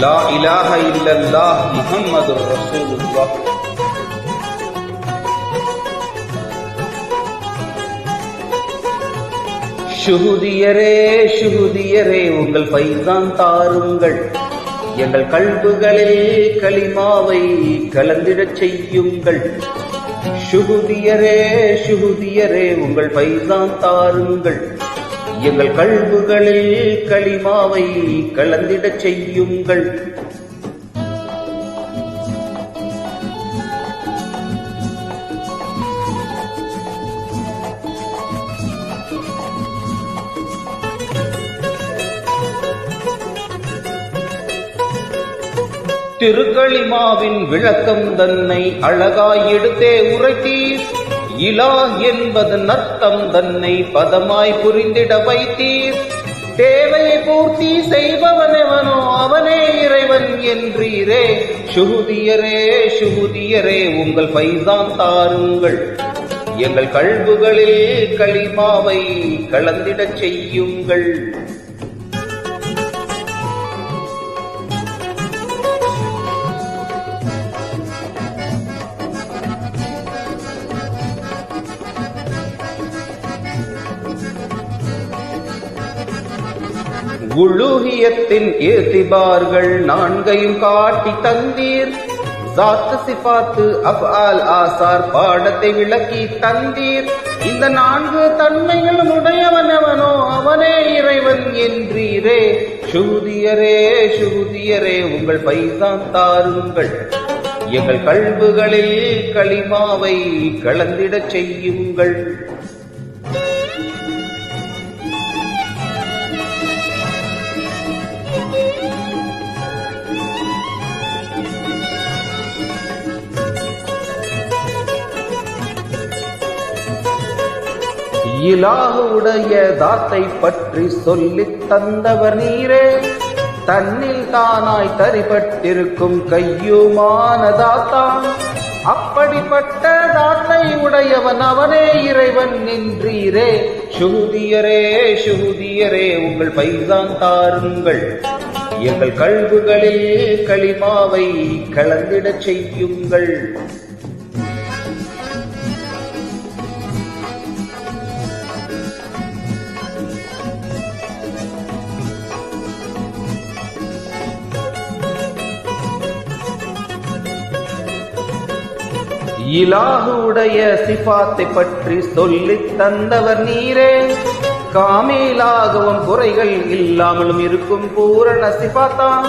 லா இலாஹ இல்லல்லாஹ் முஹம்மதுர் ரசூலுல்லாஹ். ஷுஹூதியரே ஷுஹூதியரே உங்கள் ஃபைஸான் தாருங்கள், எங்கள் கல்புகளில் கலிமாவை கலந்திடச் செய்யுங்கள். ஷுஹூதியரே ஷுஹூதியரே உங்கள் ஃபைஸான் தாருங்கள், எங்கள் கல்புகளில் கலிமாவை கலந்திடச் செய்யுங்கள். திருக்களிமாவின் விளக்கம் தன்னை அழகாய் எடுத்தே உரைத்தீர். இலாஹ் என்பதன் அர்த்தம் தன்னை பதமாய் புரிந்திட வைத்தீர். தேவையை பூர்த்தி செய்பவனெவனோ அவனே இறைவன் என்றீரே. ஷுஹூதியரே ஷுஹூதியரே உங்கள் ஃபைஸான் தாருங்கள், எங்கள் கல்புகளில் கலிமாவை கலந்திடச் செய்யுங்கள். உலூஹியத்தின் ஏத்திபார்கள் நான்கையும் காட்டி தந்தீர். ஸாத்து சிஃபாத்து அஃஆல் ஆசார் பாடத்தை விளக்கி தந்தீர். இந்த 4 தன்மைகளும் உடையவனவனோ அவனே இறைவன் என்றீரே. ஷுஹூதியரே ஷுஹூதியரே உங்கள் ஃபைஸான் தாருங்கள், எங்கள் கல்புகளில் கலிமாவை கலந்திடச் செய்யுங்கள். இலாஹுடைய தாத்தை பற்றி சொல்லித் தந்தவர் நீரே. தன்னில் தானாய் தரிபட்டிருக்கும் கையுமான தாத்தான். அப்படிப்பட்ட தாத்தை உடையவன் அவனே இறைவன் என்றீரே. ஷுஹூதியரே ஷுஹூதியரே உங்கள் ஃபைஸான் தாருங்கள், எங்கள் கல்புகளில் கலிமாவை கலந்திடச் செய்யுங்கள். இலாஹுடைய சிஃபாத்தை பற்றி சொல்லித் தந்தவர் நீரே. காமீலாகவும் குறைகள் இல்லாமலும் இருக்கும் பூரண சிஃபாத்தான்.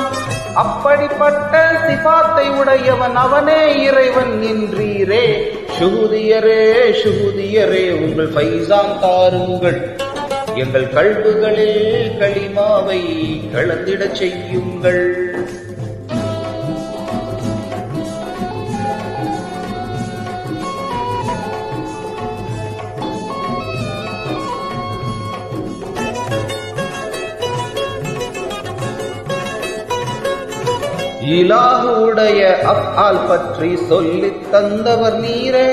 அப்படிப்பட்ட சிஃபாத்தை உடையவன் அவனே இறைவன் என்றீரே. ஷுஹூதியரே ஷுஹூதியரே உங்கள் ஃபைஸான் தாருங்கள், எங்கள் கல்புகளில் கலிமாவை கலந்திடச் செய்யுங்கள். இலாஹுடைய அஃஆல் பற்றி சொல்லித் தந்தவர் நீரே.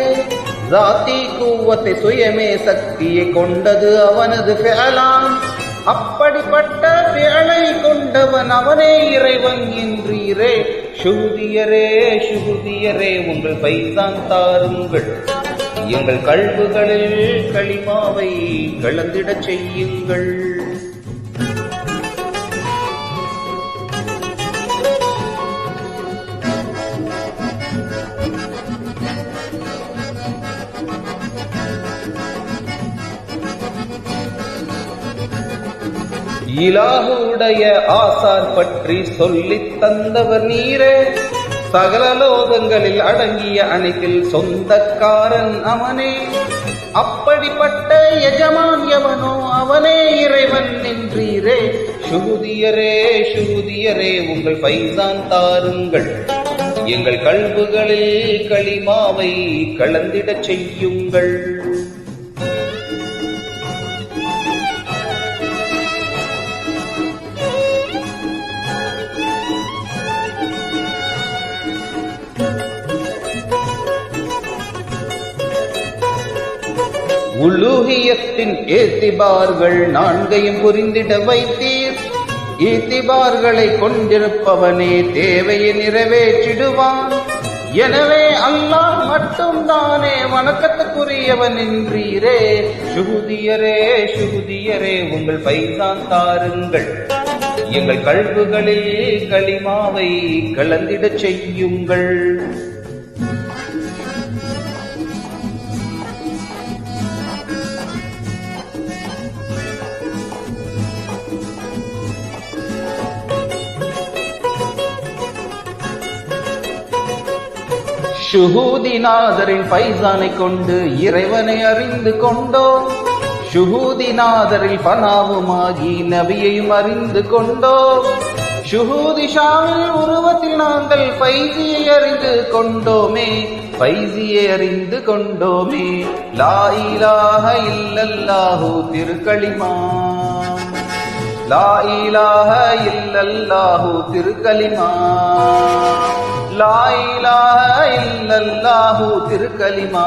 ஸாத்தி குவத்தை சுயமே சக்தியை கொண்டது அவனது ஃபிஅலான். அப்படிப்பட்ட ஃபிஅலை கொண்டவன் அவனே இறைவன் என்றீரே. ஷுஹூதியரே ஷுஹூதியரே உங்கள் ஃபைஸான் தாருங்கள், எங்கள் கல்புகளில் கலிமாவை கலந்திடச் செய்யுங்கள். இலாஹுடைய ஆசார் பற்றி சொல்லித் தந்தவர் நீரே. சகல லோகங்களில் அடங்கிய அனைத்தில் சொந்தக்காரன் அவனே. அப்படிப்பட்ட எஜமான் எவனோ அவனே இறைவன் என்றீரே. ஷுஹூதியரே ஷுஹூதியரே உங்கள் ஃபைஸான் தாருங்கள், எங்கள் கல்புகளில் கலிமாவை கலந்திடச் செய்யுங்கள். உலூஹியத்தின் ஏத்திபார்கள் நான்கையும் புரிந்திட வைத்தீர். ஈத்திபார்களை கொண்டிருப்பவனே தேவையை நிறைவேற்றிடுவான். எனவே அல்லாஹ் மட்டும் தானே வணக்கத்துக்குரியவன் என்றீரே. சுகுதியரே சுகுதியரே உங்கள் பைசான் தாருங்கள், எங்கள் கல்புகளில் கலிமாவை கலந்திடச் செய்யுங்கள். ஷுஹூதிநாதரின் பைசானை கொண்டு இறைவனை அறிந்து கொண்டோம். ஷுஹூதிநாதரில் பனாவுமாகி நபியையும் அறிந்து கொண்டோம். ஷுஹூதி ஷாவில் உருவத்தில் நாங்கள் பைசியை அறிந்து கொண்டோமே, பைசியை அறிந்து கொண்டோமே. லா இலாஹ இல்லல்லாஹு திருக்களிமா, லா இலாஹ இல்லல்லாஹு திருக்களிமா, லா இலாஹ இல்லல்லாஹு திருக்கலிமா.